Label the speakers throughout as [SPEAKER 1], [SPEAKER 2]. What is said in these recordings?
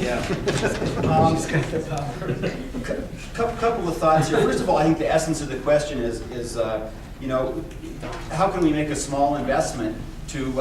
[SPEAKER 1] Yeah.
[SPEAKER 2] Couple of thoughts here. First of all, I think the essence of the question is you know, how can we make a small investment to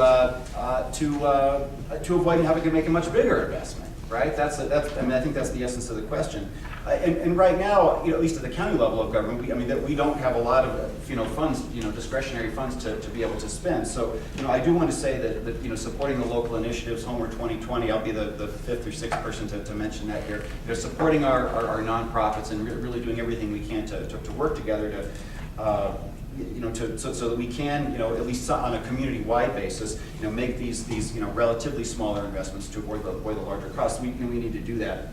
[SPEAKER 2] avoid having to make a much bigger investment, right? I mean, I think that's the essence of the question. And right now, you know, at least at the county level of government, we don't have a lot of, you know, funds, you know, discretionary funds to be able to spend. So, you know, I do want to say that you know, supporting the local initiatives, Homer 2020, I'll be the fifth or sixth person to mention that here. You know, supporting our nonprofits and really doing everything we can to work together to, you know, so that we can, you know, at least on a community-wide basis, you know, make these you know, relatively smaller investments to avoid the larger costs. We need to do that.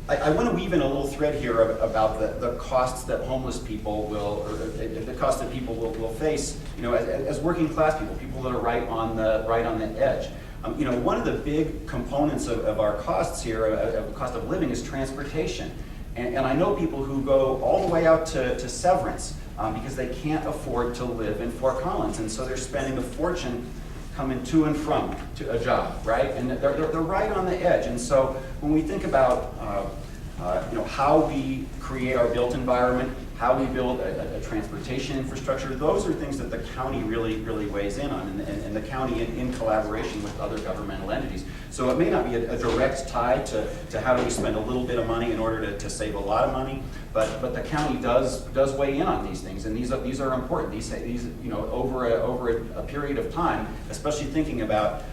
[SPEAKER 2] I want to weave in a little thread here about the costs that homeless people will, or the costs that people will face, you know, as working class people that are right on the edge. You know, one of the big components of our costs here, of the cost of living, is transportation. And I know people who go all the way out to Severance because they can't afford to live in Fort Collins, and so they're spending a fortune coming to and from a job, right? And they're right on the edge. And so when we think about you know, how we create our built environment, how we build a transportation infrastructure, those are things that the county really weighs in on, and the county in collaboration with other governmental entities. So it may not be a direct tie to how do we spend a little bit of money in order to save a lot of money, but the county does weigh in on these things, and these are important. These you know, over a period of time, especially thinking about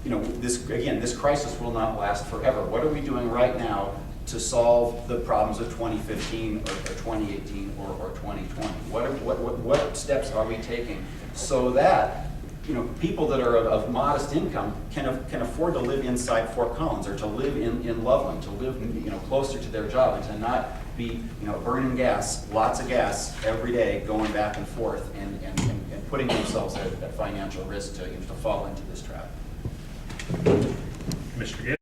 [SPEAKER 2] you know, this crisis will not last forever. What are we doing right now to solve the problems of 2015 or 2018 or 2020? What steps are we taking so that, you know, people that are of modest income can afford to live inside Fort Collins, or to live in Loveland, to live, you know, closer to their job, and to not be, you know, burning gas, lots of gas every day, going back and forth, and putting themselves at financial risk to fall into this trap.
[SPEAKER 3] Mr. Gibb?